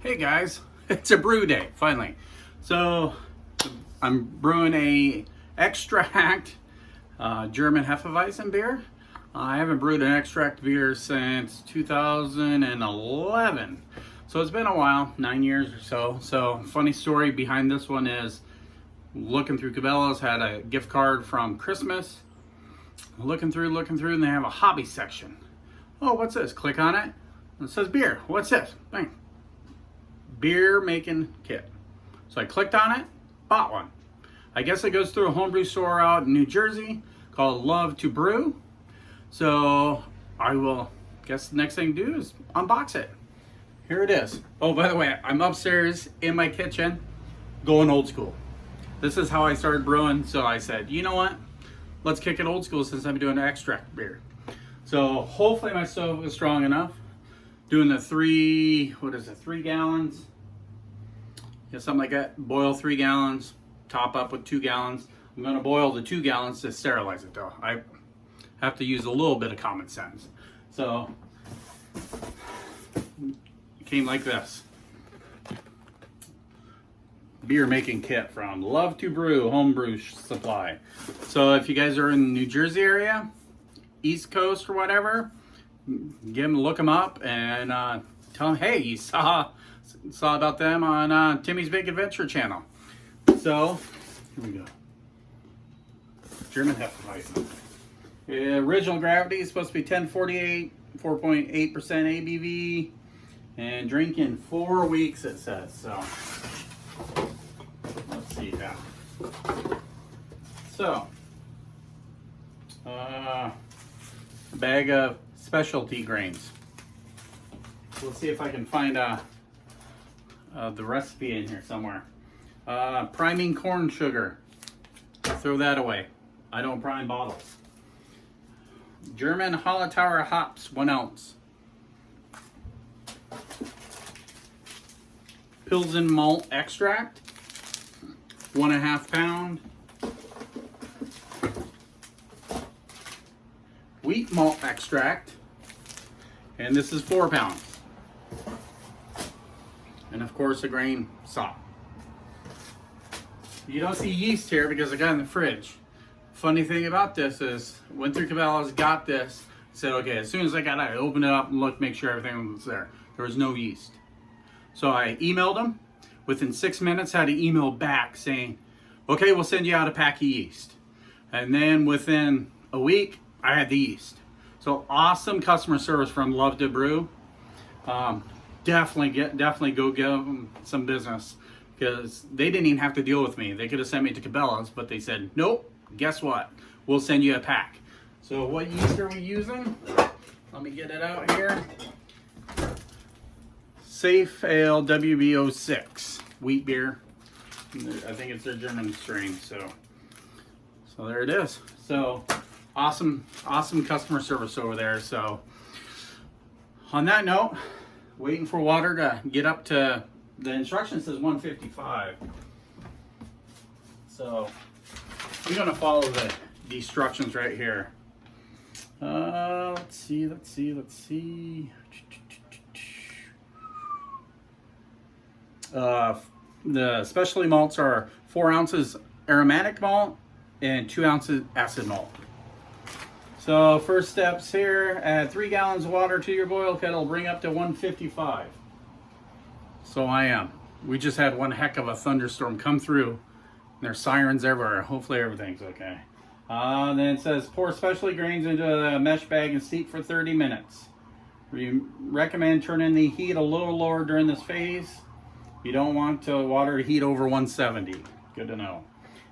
Hey guys, it's a brew day, finally. So I'm brewing a extract German Hefeweizen beer. I haven't brewed an extract beer since 2011. So it's been a while, 9 years or so. So funny story behind this one is looking through Cabela's, had a gift card from Christmas. Looking through, and they have a hobby section. Oh, what's this? Click on it. It says beer. What's this? Bang. Beer making kit. So I clicked on it, bought one. I guess it goes through a homebrew store out in New Jersey called Love to Brew. So I will, guess the next thing to do is unbox it. Here it is. Oh, by the way, I'm upstairs in my kitchen going old school. This is how I started brewing. So I said, you know what? Let's kick it old school since I'm doing extract beer. So hopefully my stove is strong enough. Doing the 3 gallons? Yeah, something like that. Boil 3 gallons, top up with 2 gallons. I'm gonna boil the 2 gallons to sterilize it though. I have to use a little bit of common sense. So, it came like this. Beer making kit from Love to Brew Homebrew Supply. So if you guys are in the New Jersey area, East Coast or whatever, look them up and tell them, hey, you saw about them on Timmy's Big Adventure channel. So here we go. German Hefeweizen. The original gravity is supposed to be 1048, 4.8% ABV, and drink in 4 weeks, it says. So let's see now. So a bag of specialty grains. Let's see if I can find the recipe in here somewhere. Priming corn sugar. Throw that away. I don't prime bottles. German Hallertauer hops, 1 ounce. Pilsen malt extract, 1.5 pound. Wheat malt extract, and this is 4 pounds. And of course a grain salt. You don't see yeast here because I got it in the fridge. Funny thing about this is, went through Cabela's, got this, said okay, as soon as I got it, I opened it up and looked, make sure everything was there. There was no yeast. So I emailed them. Within 6 minutes, had an email back saying, okay, we'll send you out a pack of yeast. And then within a week, I had the yeast. So awesome customer service from Love to Brew. Definitely go give them some business, because they didn't even have to deal with me. They could have sent me to Cabela's, but they said, nope, guess what? We'll send you a pack. So what yeast are we using? Let me get it out here. Safe Ale WB06 wheat beer. I think it's their German strain. So there it is. So awesome customer service over there. So on that note, waiting for water to get up to, the instruction says 155. So I'm gonna follow the instructions right here. Let's see. The specialty malts are 4 ounces aromatic malt and 2 ounces acid malt. So first steps here, add 3 gallons of water to your boil kettle, bring up to 155. So we just had one heck of a thunderstorm come through. There's sirens everywhere. Hopefully everything's okay. Then it says pour specialty grains into a mesh bag and steep for 30 minutes. We recommend turning the heat a little lower during this phase. You don't want water to heat over 170. Good to know.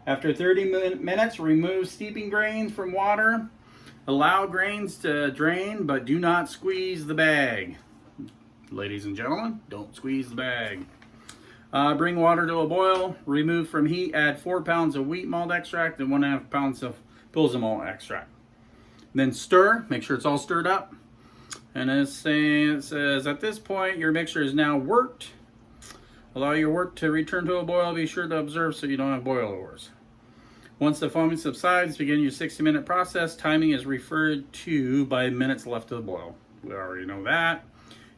After 30 minutes, remove steeping grains from water. Allow grains to drain, but do not squeeze the bag. Ladies and gentlemen, don't squeeze the bag. Bring water to a boil. Remove from heat. Add 4 pounds of wheat malt extract and 1.5 pounds of Pilsen malt extract. Then stir. Make sure it's all stirred up. And it says, at this point, your mixture is now worked. Allow your work to return to a boil. Be sure to observe so you don't have boil overs. Once the foaming subsides, begin your 60-minute process. Timing is referred to by minutes left of the boil. We already know that.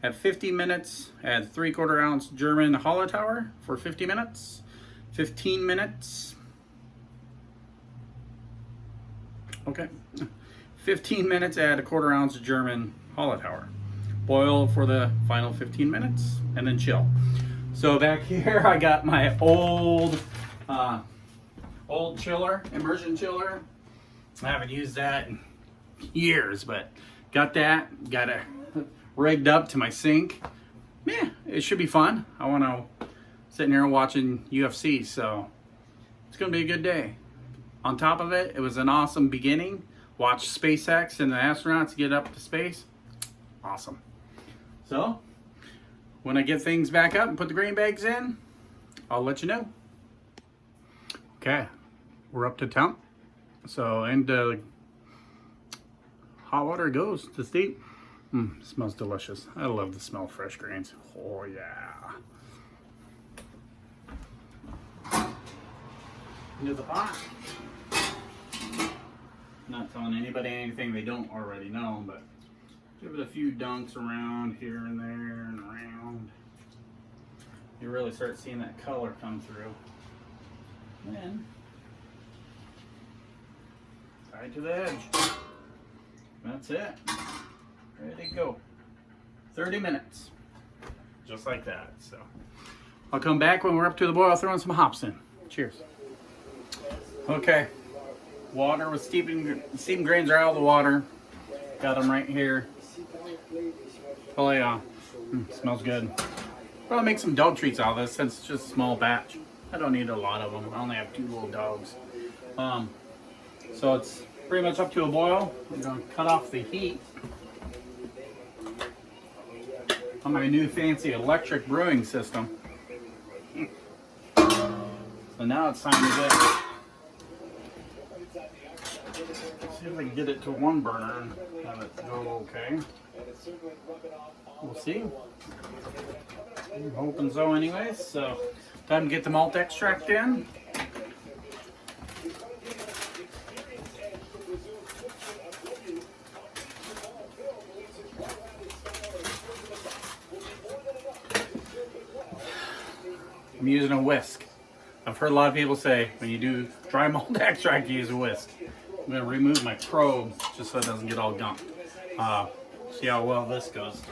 At 50 minutes, add 3/4 ounce German Hallertauer for 50 minutes. 15 minutes. Okay. 15 minutes, add 1/4 ounce German Hallertauer. Boil for the final 15 minutes and then chill. So back here I got my old chiller, immersion chiller. I haven't used that in years, but got it rigged up to my sink. Yeah, it should be fun. I want to sitting here watching UFC, so it's gonna be a good day. On top of it, it was an awesome beginning. Watch SpaceX and the astronauts get up to space. Awesome. So when I get things back up and put the grain bags in, I'll let you know. Okay, we're up to temp. So into hot water goes to steep. Smells delicious. I love the smell of fresh grains. Oh yeah. Into the pot. Not telling anybody anything they don't already know, but give it a few dunks around here and there and around. You really start seeing that color come through. Then tied to the edge. That's it. Ready to go. 30 minutes. Just like that. So I'll come back when we're up to the boil, throwing some hops in. Cheers. Okay. Water with steeping grains are out of the water. Got them right here. Oh yeah. Smells good. Probably make some dog treats out of this since it's just a small batch. I don't need a lot of them. I only have 2 little dogs. So it's pretty much up to a boil. I'm going to cut off the heat on my new fancy electric brewing system. So now it's time to see if I can get it to 1 burner and have it go okay. We'll see. I'm hoping so anyways. So time to get the malt extract in. I'm using a whisk. I've heard a lot of people say when you do dry malt extract, you use a whisk. I'm going to remove my probe just so it doesn't get all gunked. See how well this goes.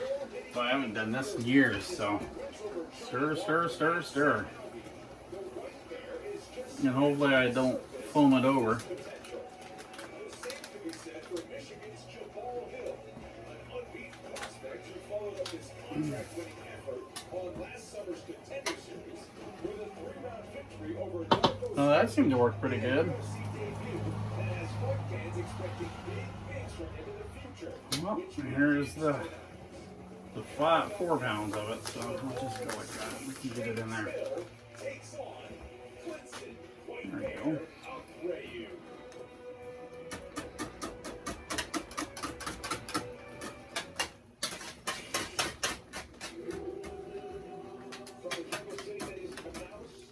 But I haven't done this in years, so stir, stir, stir, stir. And hopefully I don't foam it over. Oh, that seemed to work pretty good. Well, here's the 4 pounds of it, so I'll just go like that. We can get it in there. There you go.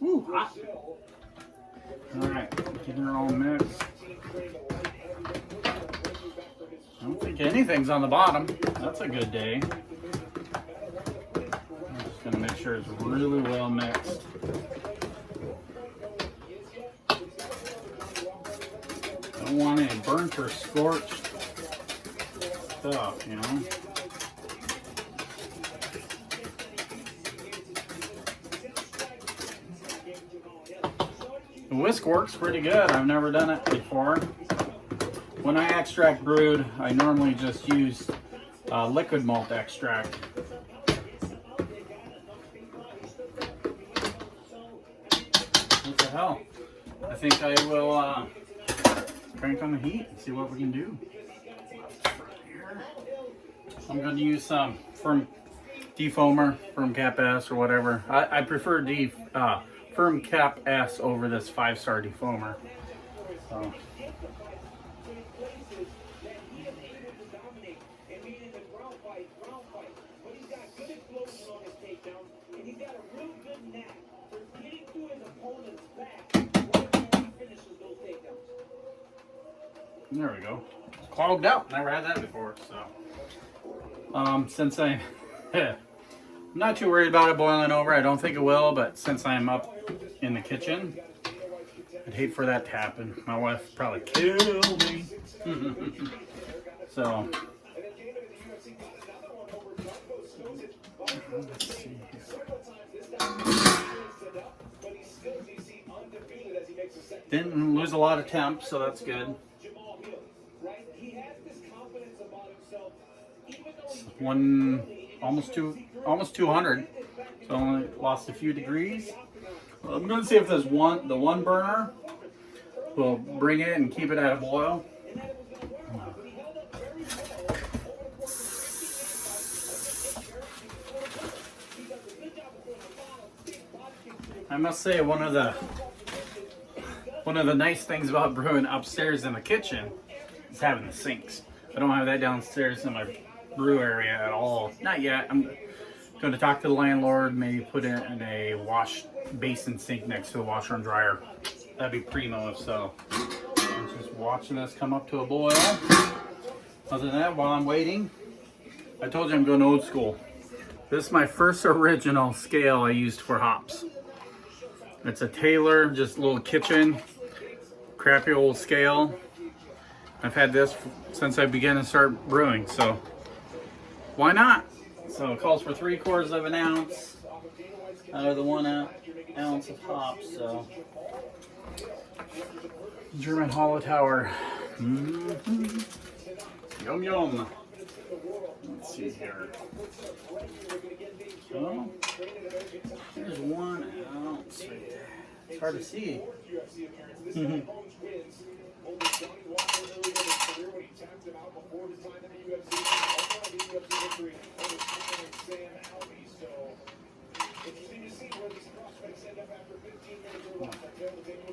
Woo, hot. Alright, getting her all mixed. I don't think anything's on the bottom. That's a good day. I'm just going to make sure it's really well mixed. Don't want any burnt or scorched stuff, you know. The whisk works pretty good. I've never done it before. When I extract brewed, I normally just use liquid malt extract. What the hell? I think I will crank on the heat and see what we can do. I'm going to use some firm defoamer, firm cap S or whatever. I prefer firm cap S over this 5-star defoamer. So. There we go. Clogged up. Never had that before. So, since I'm I'm not too worried about it boiling over. I don't think it will, but since I'm up in the kitchen, I'd hate for that to happen. My wife would probably kill me. So, let's see here. Didn't lose a lot of temp, so that's good. Almost 200. So only lost a few degrees. Well, I'm going to see if the one burner will bring it and keep it at a boil. I must say one of the nice things about brewing upstairs in the kitchen is having the sinks. I don't have that downstairs in my brew area at all. Not yet. I'm going to talk to the landlord, maybe put it in a wash basin sink next to the washer and dryer. That'd be primo if so. I'm just watching this come up to a boil. Other than that, while I'm waiting, I told you I'm going old school. This is my first original scale I used for hops. It's a Taylor, just a little kitchen, crappy old scale. I've had this since I began to start brewing, so why not? So it calls for 3/4 of an ounce out of the 1 ounce of hops. So German hollow tower. Yum yum. Let's see here. So there's 1 ounce right there. It's hard to see.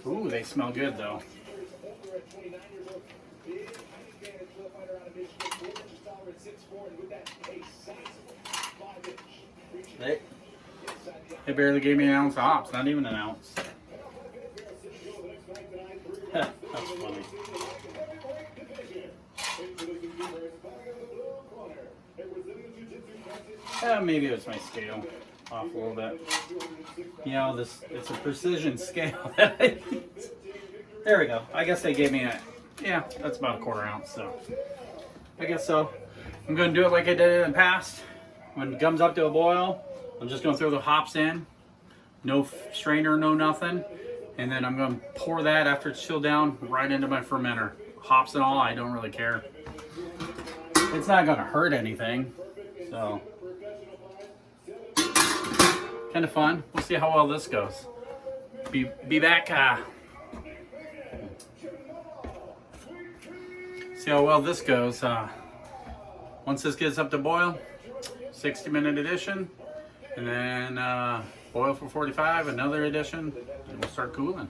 Ooh, they smell good though. They barely gave me an ounce of hops, not even an ounce. That's funny. Maybe it was my scale off a little bit. You know, it's a precision scale that I use. There we go. I guess they gave me that's about a 1/4 ounce, so I guess so. I'm going to do it like I did in the past. When it comes up to a boil, I'm just going to throw the hops in. No strainer, no nothing. And then I'm going to pour that after it's chilled down right into my fermenter. Hops and all, I don't really care. It's not going to hurt anything. So, kind of fun. We'll see how well this goes. Be back. See how well this goes. Once this gets up to boil, 60-minute addition, and then boil for 45, another addition, and we'll start cooling.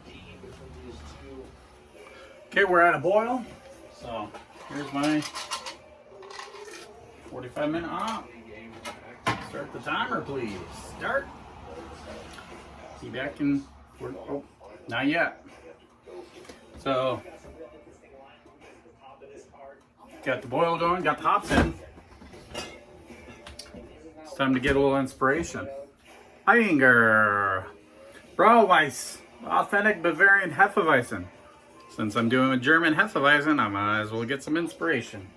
Okay, we're at a boil. So here's my 45-minute hop. Start the timer, please. Start. Be back in. Oh, not yet. So got the boil going, got the hops in. It's time to get a little inspiration. BREWDAY, authentic Bavarian Hefeweizen. Since I'm doing a German Hefeweizen, I might as well get some inspiration.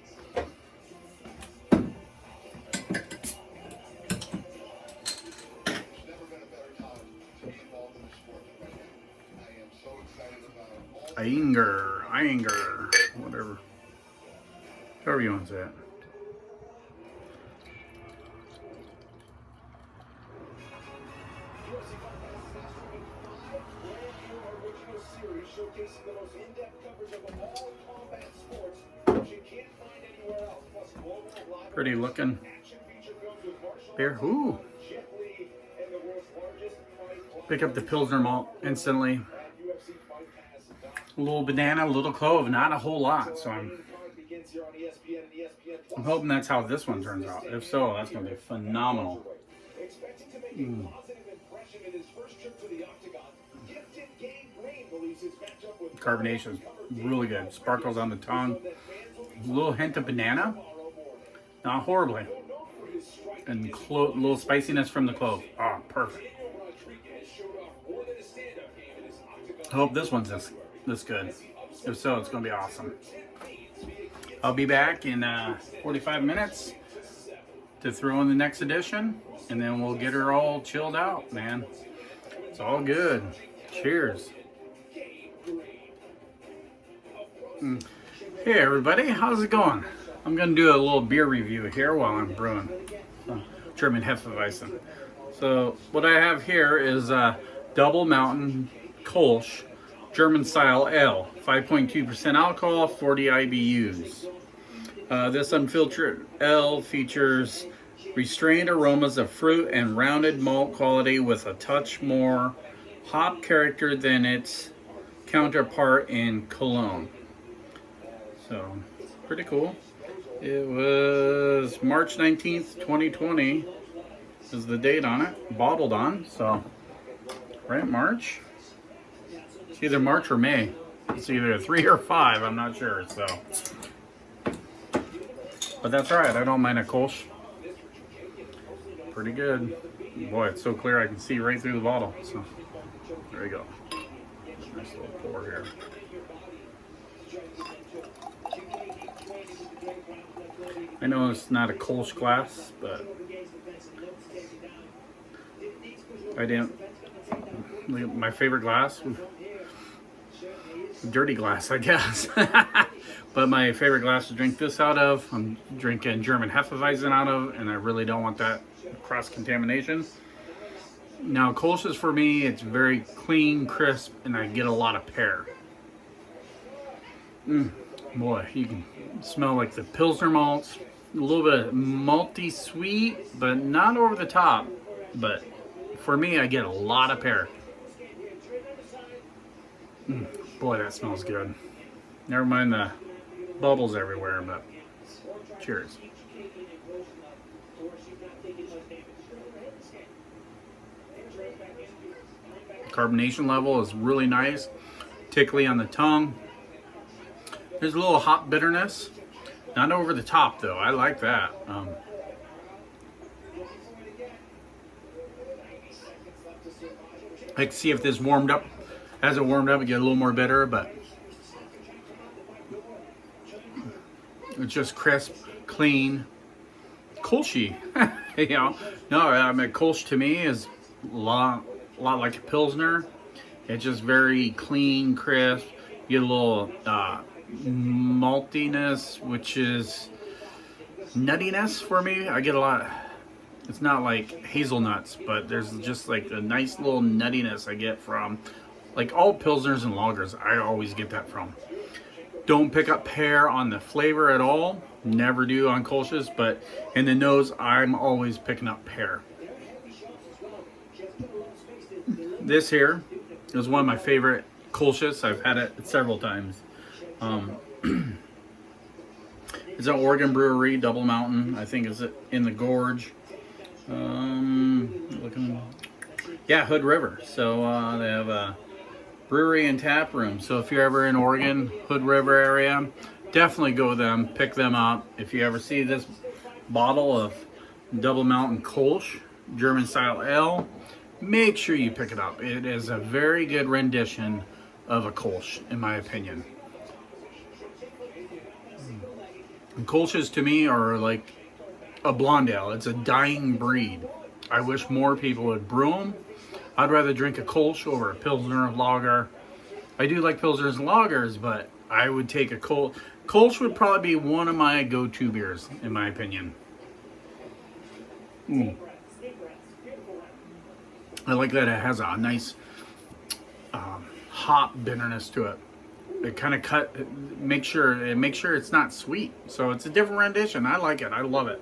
Einger, whatever. However you want to say it. Pretty looking beer. Ooh. Pick up the Pilsner malt instantly. A little banana, a little clove, not a whole lot. So I'm hoping that's how this one turns out. If so, that's going to be phenomenal. Carbonation is really good. Sparkles on the tongue. A little hint of banana. Not horribly. and little spiciness from the clove. Oh, perfect. I hope this one's this good. If so, it's gonna be awesome. I'll be back in 45 minutes to throw in the next edition, and then we'll get her all chilled out, man. It's all good. Cheers. Hey everybody, how's it going? I'm gonna do a little beer review here while I'm brewing German Hefeweizen. So what I have here is Double Mountain Kolsch German style ale, 5.2% alcohol, 40 IBUs. This unfiltered ale features restrained aromas of fruit and rounded malt quality with a touch more hop character than its counterpart in Cologne. So, pretty cool. It was March 19th, 2020 is the date on it, bottled on, so, right, March? It's either March or May. It's either 3 or 5, I'm not sure, so. But that's alright, I don't mind a Kolsch. Pretty good. Boy, it's so clear I can see right through the bottle, so, there we go. Nice little pour here. I know it's not a Kolsch glass, but I didn't. My favorite glass, dirty glass, I guess. But my favorite glass to drink this out of, I'm drinking German Hefeweizen out of, and I really don't want that cross-contamination. Now, Kolsch's for me, it's very clean, crisp, and I get a lot of pear. Boy, you can smell like the Pilsner malts. A little bit malty sweet, but not over the top. But for me, I get a lot of pear. Boy, that smells good. Never mind the bubbles everywhere, but cheers. Carbonation level is really nice, tickly on the tongue. There's a little hop bitterness, not over the top though. I like that. I can see if this warmed up. As it warmed up, it get a little more bitter, but it's just crisp, clean, Kolschy. You know, no, I mean Kolsch to me is a lot like a Pilsner. It's just very clean, crisp. You get a little maltiness, which is nuttiness for me. I get a lot. It's not like hazelnuts, but there's just like a nice little nuttiness I get from, like all Pilsners and lagers. I always get that from. Don't pick up pear on the flavor at all. Never do on Kolsch's, but in the nose, I'm always picking up pear. This here is one of my favorite Kolsch's. I've had it several times. It's an Oregon brewery, Double Mountain. I think it's in the Gorge. Yeah, Hood River. So they have a brewery and tap room. So if you're ever in Oregon, Hood River area, definitely go with them, pick them up. If you ever see this bottle of Double Mountain Kolsch German style ale, make sure you pick it up. It is a very good rendition of a Kolsch, in my opinion. And Kolsch's to me are like a blonde ale. It's a dying breed. I wish more people would brew them. I'd rather drink a Kolsch over a Pilsner lager. I do like Pilsners and lagers, but I would take a Kolsch. Kolsch would probably be one of my go-to beers, in my opinion. I like that it has a nice hop bitterness to it. It kind of make sure it's not sweet. So it's a different rendition. I like it. I love it.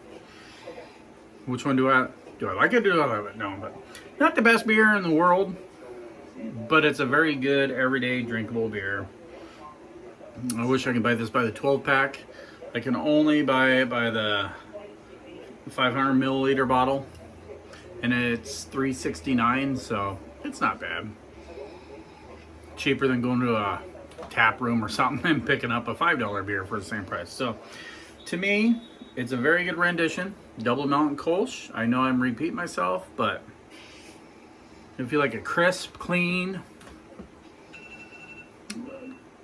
Which one do I like it? Do I love it? No, but not the best beer in the world, but it's a very good everyday drinkable beer. I wish I could buy this by the 12 pack. I can only buy it by the 500 milliliter bottle, and it's $3.69, so it's not bad. Cheaper than going to a tap room or something and picking up a $5 beer for the same price. So to me, It's a very good rendition. Double Mountain Kolsch. I know I'm repeating myself, but if you like a crisp, clean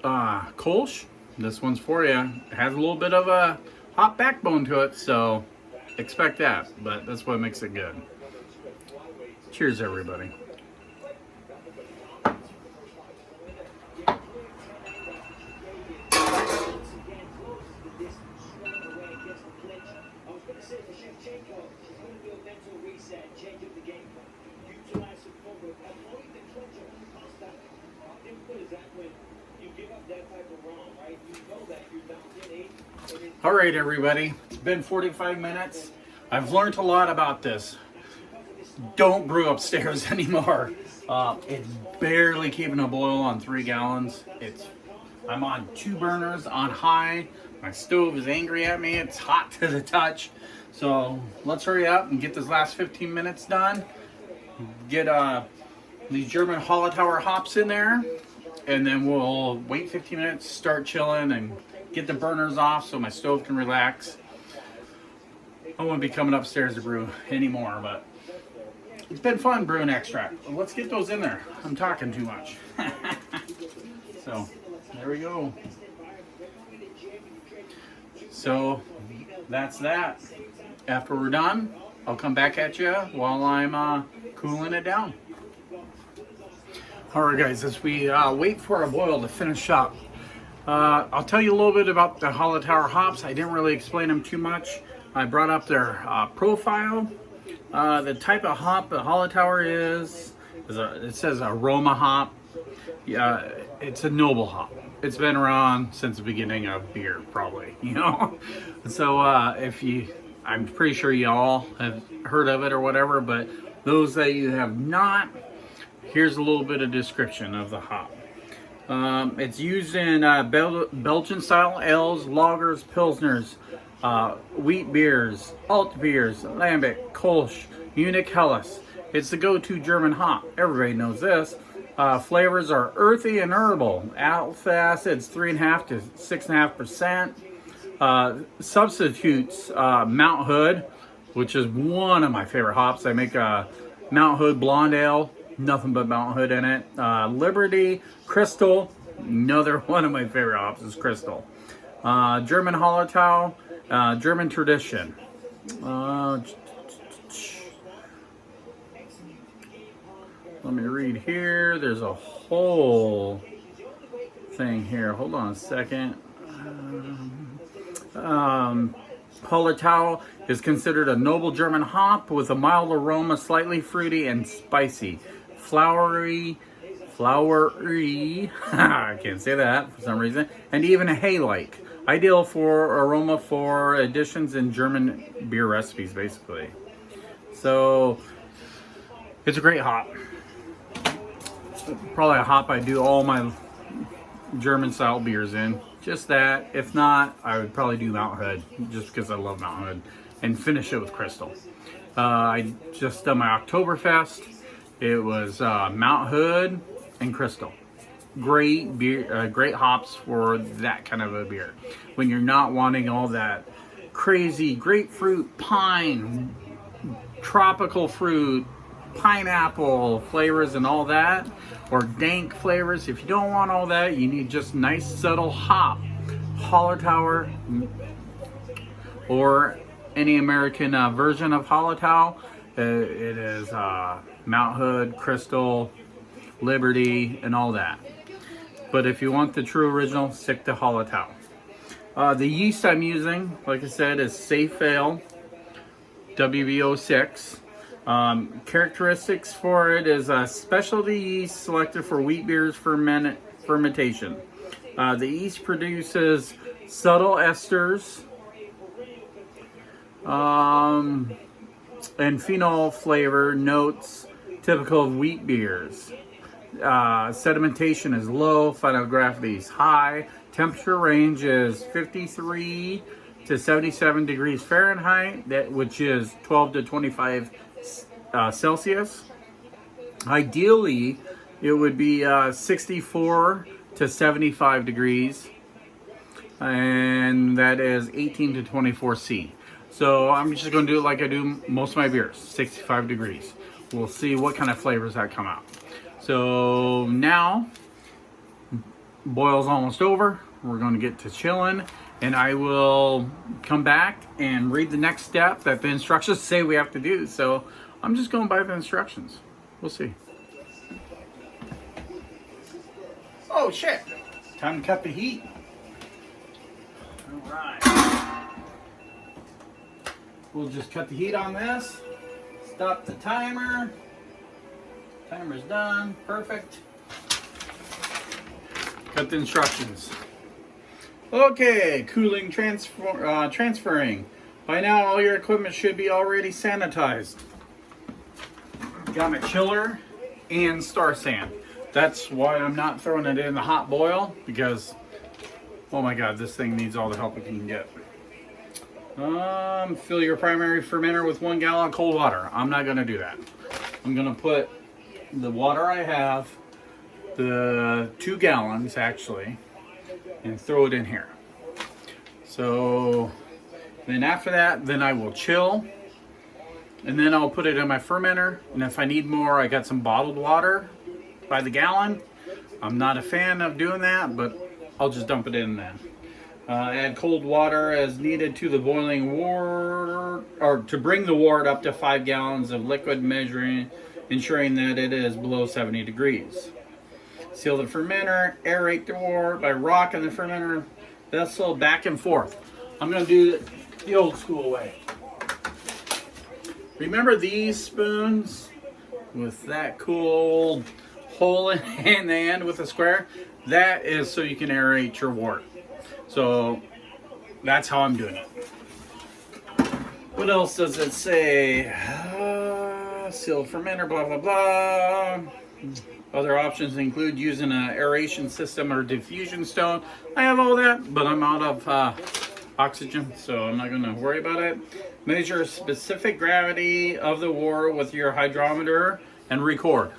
Kolsch, this one's for you. It has a little bit of a hot backbone to it, so expect that, but that's what makes it good. Cheers, everybody. All right, everybody, it's been 45 minutes. I've learned a lot about this. Don't brew upstairs anymore. It's barely keeping a boil on 3 gallons. I'm on 2 burners on high. My stove is angry at me. It's hot to the touch. So let's hurry up and get this last 15 minutes done. Get these German Hallertauer hops in there, and then we'll wait 15 minutes, start chilling, and get the burners off so my stove can relax. I won't be coming upstairs to brew anymore, but it's been fun brewing extract. Let's get those in there. I'm talking too much. So there we go. So that's that. After we're done, I'll come back at you while I'm cooling it down. All right, guys, as we wait for our boil to finish up, I'll tell you a little bit about the Hallertauer hops. I didn't really explain them too much. I brought up their profile. The type of hop that Hallertauer is it says aroma hop. Yeah, it's a noble hop. It's been around since the beginning of beer, probably, you know. So I'm pretty sure you all have heard of it or whatever, but those that you have not, here's a little bit of description of the hop. It's used in Belgian-style ales, lagers, pilsners, wheat beers, alt beers, lambic, Kolsch, Munich Helles. It's the go-to German hop. Everybody knows this. Flavors are earthy and herbal. Alpha acids 3.5 to 6.5%. Substitutes Mount Hood, which is one of my favorite hops. I make a Mount Hood blonde ale. Nothing but Mount Hood in it. Liberty, Crystal, another one of my favorite hops is Crystal. German Hallertau, German Tradition. Let me read here. There's a whole thing here. Hold on a second. Hallertau is considered a noble German hop with a mild aroma, slightly fruity and spicy. Flowery, I can't say that for some reason, and even a hay-like. Ideal for aroma for additions in German beer recipes, basically. So, it's a great hop. Probably a hop I do all my German-style beers in. Just that. If not, I would probably do Mount Hood, just because I love Mount Hood, and finish it with Crystal. I just done my Oktoberfest. It was Mount Hood and Crystal. Great beer, great hops for that kind of a beer. When you're not wanting all that crazy grapefruit, pine, tropical fruit, pineapple flavors and all that, or dank flavors. If you don't want all that, you need just nice subtle hop. Hallertauer or any American version of Hallertau. It is Mount Hood, Crystal, Liberty, and all that. But if you want the true original, stick to Hallertau. The yeast I'm using, like I said, is Safe Ale WV06. Characteristics for it is a specialty yeast selected for wheat beers fermentation. The yeast produces subtle esters and phenol flavor notes typical of wheat beers. Sedimentation is low, final gravity is high, temperature range is 53 to 77 degrees Fahrenheit, which is 12 to 25 Celsius. Ideally, it would be 64 to 75 degrees, and that is 18 to 24 C. So I'm just going to do it like I do most of my beers, 65 degrees. We'll see what kind of flavors that come out. So now, boil's almost over. We're going to get to chilling, and I will come back and read the next step that the instructions say we have to do. So I'm just going by the instructions. We'll see. Oh shit! Time to cut the heat. All right. We'll just cut the heat on this. Stop the timer. Timer's done. Perfect. Cut the instructions. Okay, cooling transferring. By now, all your equipment should be already sanitized. Got my chiller and Star Sand. That's why I'm not throwing it in the hot boil, because, oh my god, this thing needs all the help it can get. Fill your primary fermenter with 1 gallon of cold water. I'm not going to do that. I'm going to put the water I have, the 2 gallons actually, and throw it in here. So then after that, then I will chill, and then I'll put it in my fermenter. And if I need more, I got some bottled water by the gallon. I'm not a fan of doing that, but I'll just dump it in then. Add cold water as needed to the boiling wort, or to bring the wort up to 5 gallons of liquid, measuring, ensuring that it is below 70 degrees. Seal the fermenter, aerate the wort by rocking the fermenter vessel back and forth. I'm going to do it the old school way. Remember these spoons with that cool old hole in the end with a square? That is so you can aerate your wort. So that's how I'm doing it. What else does it say? Sealed fermenter, blah, blah, blah. Other options include using an aeration system or diffusion stone. I have all that, but I'm out of oxygen, so I'm not going to worry about it. Measure specific gravity of the wort with your hydrometer and record.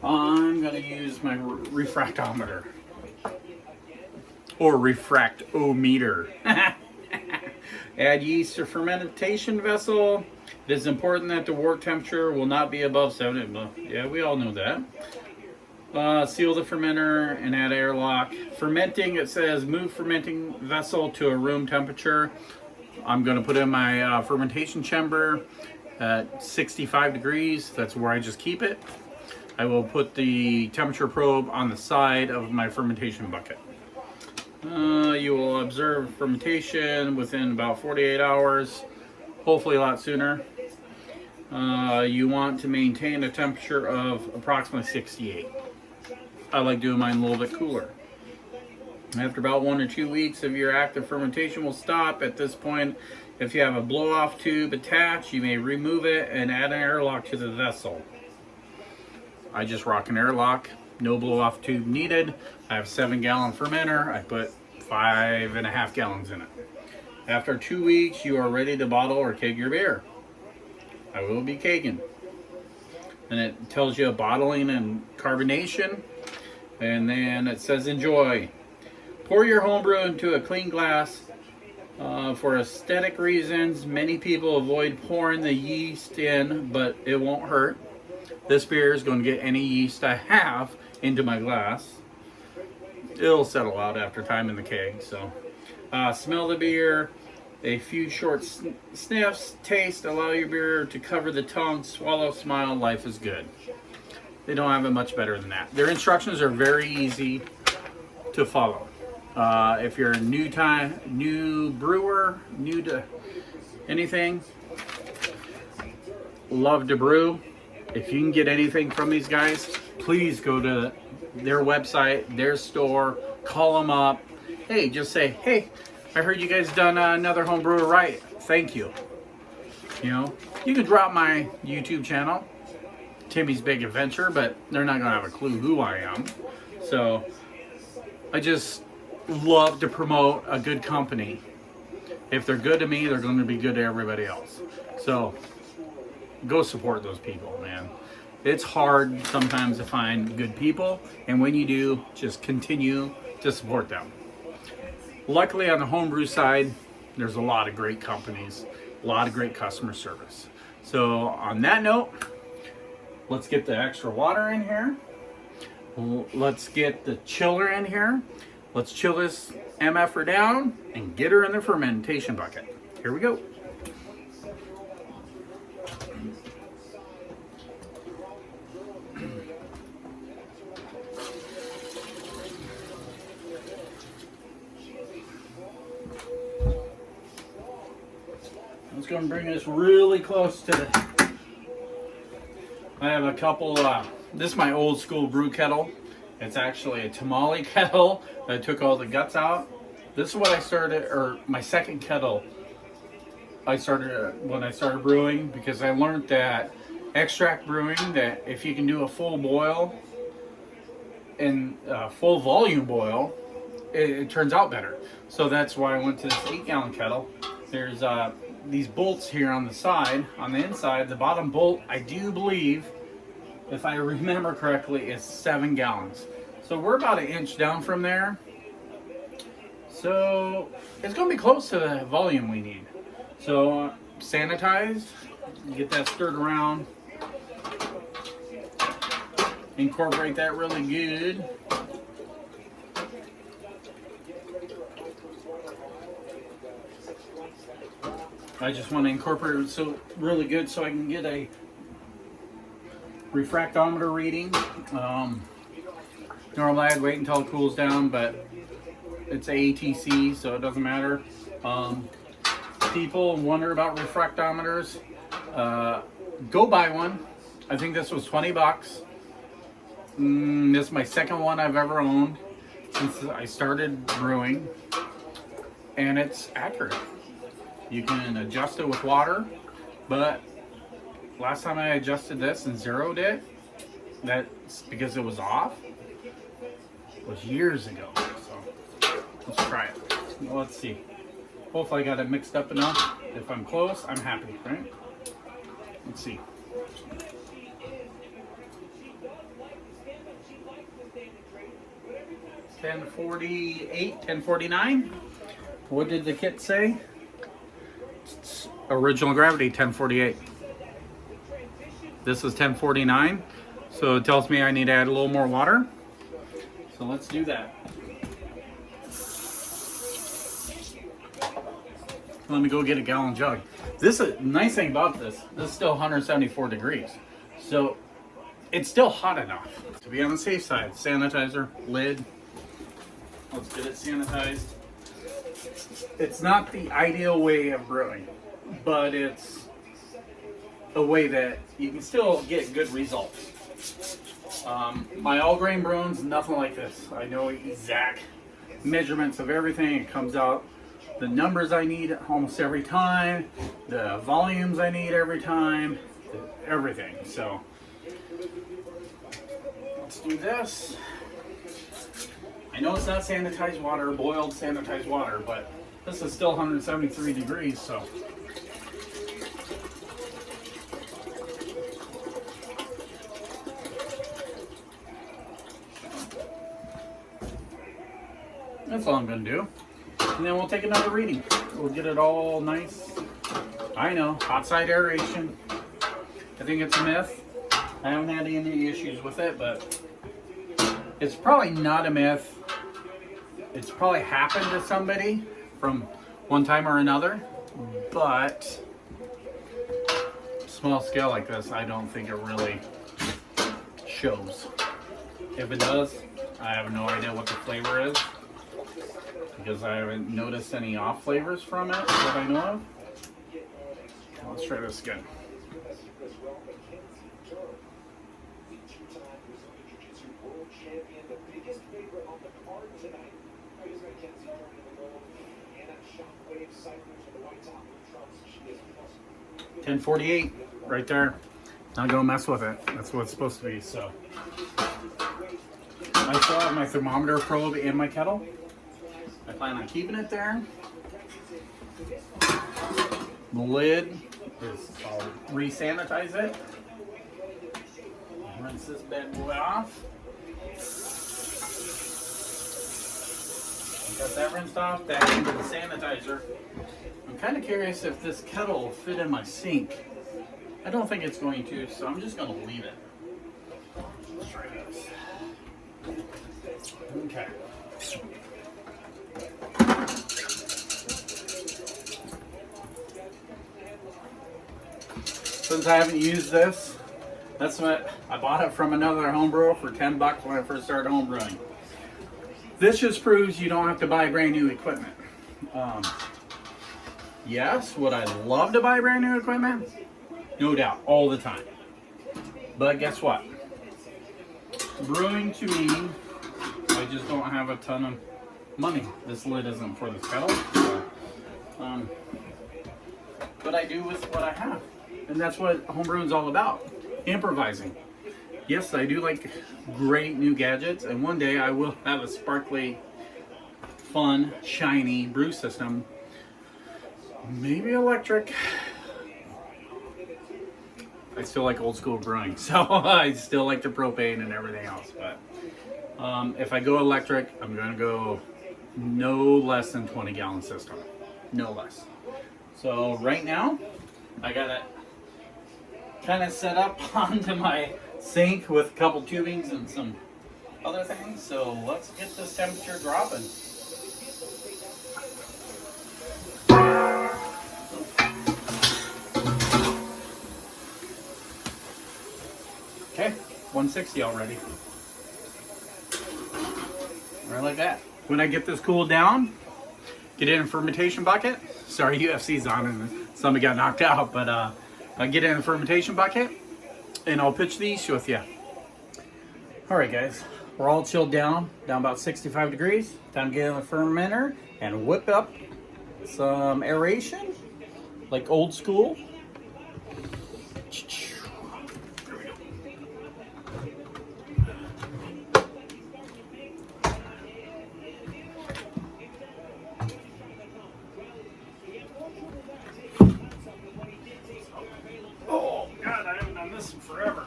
I'm going to use my refractometer. Or refractometer. Add yeast to fermentation vessel. It is important that the wort temperature will not be above 70. Yeah, we all know that. Seal the fermenter and add airlock. Fermenting, it says move fermenting vessel to a room temperature. I'm going to put in my fermentation chamber at 65 degrees. That's where I just keep it. I will put the temperature probe on the side of my fermentation bucket. You will observe fermentation within about 48 hours, hopefully a lot sooner. You want to maintain a temperature of approximately 68. I like doing mine a little bit cooler. After about 1 or 2 weeks of your active fermentation will stop. At this point, if you have a blow-off tube attached, you may remove it and add an airlock to the vessel. I just rock an airlock. No blow-off tube needed. I have a 7-gallon fermenter. I put 5.5 gallons in it. After 2 weeks, you are ready to bottle or keg your beer. I will be kegging. And it tells you bottling and carbonation. And then it says enjoy. Pour your homebrew into a clean glass. For aesthetic reasons, many people avoid pouring the yeast in, but it won't hurt. This beer is going to get any yeast I have into my glass. It'll settle out after time in the keg. So smell the beer, a few short sniffs, taste, allow your beer to cover the tongue, swallow, smile, life is good. They don't have it much better than that. Their instructions are very easy to follow. If you're a new brewer, new to anything, love to brew. If you can get anything from these guys, please go to their website, their store, call them up. Hey, just say, hey, I heard you guys done another home brewer right. Thank you. You know, you can drop my YouTube channel, Timmy's Big Adventure, but they're not going to have a clue who I am. So I just love to promote a good company. If they're good to me, they're going to be good to everybody else. So go support those people, man. It's hard sometimes to find good people, and when you do, just continue to support them. Luckily on the homebrew side, There's a lot of great companies, a lot of great customer service. So on that note, let's get the extra water in here. Let's get the chiller in here. Let's chill this MF'er down and get her in the fermentation bucket. Here we go. I'm just going to bring this really close to the... I have a couple, this is my old school brew kettle. It's actually a tamale kettle. I took all the guts out. This is what I started, or my second kettle I started when I started brewing, because I learned that extract brewing, that if you can do a full boil and full volume boil, it turns out better. So that's why I went to this 8-gallon kettle. There's these bolts here on the side, on the inside. The bottom bolt, I do believe, if I remember correctly, is 7 gallons. So we're about 1 inch down from there. So it's going to be close to the volume we need. So sanitized, get that stirred around, incorporate that really good. I just want to incorporate it so really good so I can get a refractometer reading. Normally I'd wait until it cools down, but it's ATC, so it doesn't matter. People wonder about refractometers. Go buy one. I think this was 20 bucks. This is my second one I've ever owned since I started brewing, and it's accurate. You can adjust it with water, but last time I adjusted this and zeroed it, that's because it was off. It was years ago. So let's try it. Let's see. Hopefully I got it mixed up enough. If I'm close, I'm happy, right? Let's see. $10.48, $10.49. What did the kit say? Original gravity, $10.48. This is $10.49, so it tells me I need to add a little more water. So let's do that. Let me go get a gallon jug. This is nice thing about this. This is still 174 degrees, so it's still hot enough to be on the safe side. Sanitizer, lid. Let's get it sanitized. It's not the ideal way of brewing, but it's a way that you can still get good results. My all grain brewing's nothing like this. I know exact measurements of everything. It comes out the numbers I need almost every time, the volumes I need every time, everything. So let's do this. I know it's not sanitized water, boiled sanitized water, but this is still 173 degrees, so. That's all I'm gonna do. And then we'll take another reading. We'll get it all nice. I know, hot side aeration. I think it's a myth. I haven't had any issues with it, but it's probably not a myth. It's probably happened to somebody from one time or another, but small scale like this, I don't think it really shows. If it does, I have no idea what the flavor is, because I haven't noticed any off flavors from it that I know of. Let's try this again. $10.48 right there. Not gonna mess with it. That's what it's supposed to be. So I still have my thermometer probe in my kettle. I plan on keeping it there. The lid is, I'll re-sanitize it. Rinse this bad boy off. Got that rinsed off, that into the sanitizer. I'm kind of curious if this kettle will fit in my sink. I don't think it's going to, so I'm just going to leave it. Let's try this. Okay. Since I haven't used this, that's what I bought it from another home brewer for 10 bucks when I first started home brewing. This just proves you don't have to buy brand new equipment. Yes, would I love to buy brand new equipment? No doubt, all the time. But guess what? Brewing to me, I just don't have a ton of money. This lid isn't for this kettle. So, but I do with what I have. And that's what homebrewing is all about. Improvising. Yes, I do like great new gadgets, and one day I will have a sparkly, fun, shiny brew system. Maybe electric. I still like old school brewing, so I still like the propane and everything else. But if I go electric, I'm going to go no less than 20-gallon system. No less. So right now, I got it kind of set up onto my sink with a couple tubings and some other things. So let's get this temperature dropping. Okay, 160 already. Right like that. When I get this cooled down, get it in a fermentation bucket. Sorry, UFC's on and somebody got knocked out, but I get it in a fermentation bucket and I'll pitch these with you. All right, guys, we're all chilled down about 65 degrees. Time to get in the fermenter and whip up some aeration, like old school. Oh God, I haven't done this in forever.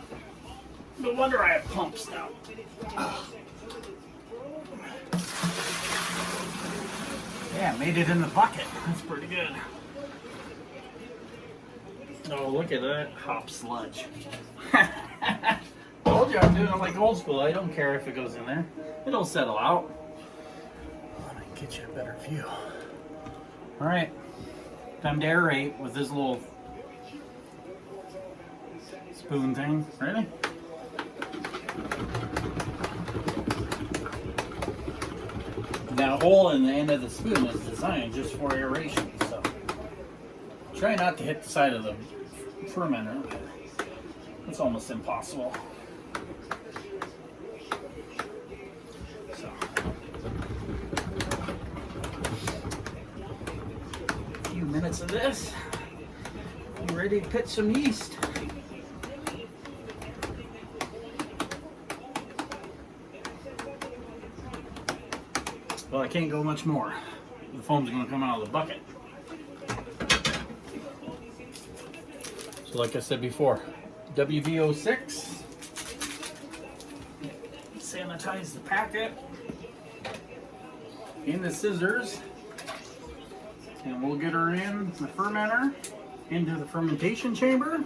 No wonder I have pumps now. Yeah, made it in the bucket. That's pretty good. Oh, look at that hop sludge. Told you I'm doing it like old school. I don't care if it goes in there. It'll settle out. Let me get you a better view. All right, time to aerate with this little spoon thing. Ready? That hole in the end of the spoon is designed just for aeration, so try not to hit the side of the fermenter. It's almost impossible. So, a few minutes of this, I'm ready to pitch some yeast. Well, I can't go much more. The foam's going to come out of the bucket. So like I said before, WVO6. Sanitize the packet. In the scissors. And we'll get her in the fermenter, into the fermentation chamber.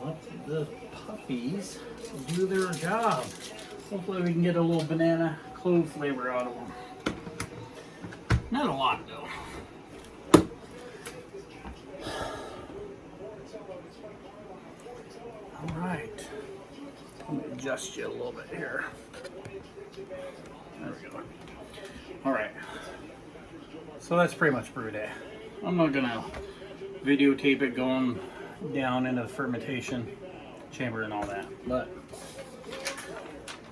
Let the puppies do their job. Hopefully we can get a little banana clove flavor out of them. Not a lot though. All right. Let me adjust you a little bit here. There we go. All right. So that's pretty much brew day. I'm not gonna videotape it going down into the fermentation chamber and all that, but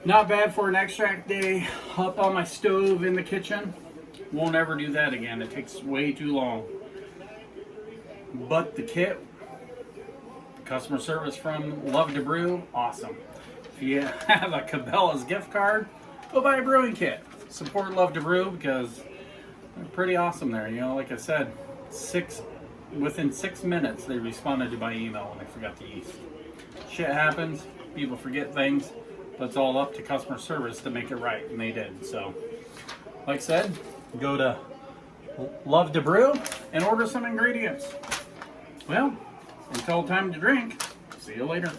not bad for an extract day. Up on my stove in the kitchen. Won't ever do that again. It takes way too long. But the kit, customer service from Love to Brew, awesome. If you have a Cabela's gift card, go buy a brewing kit. Support Love to Brew because they're pretty awesome there. You know, like I said, within 6 minutes they responded to my email when I forgot the yeast. Shit happens. People forget things. But it's all up to customer service to make it right, and they did. So, like I said, go to Love to Brew and order some ingredients. Well, until time to drink, see you later.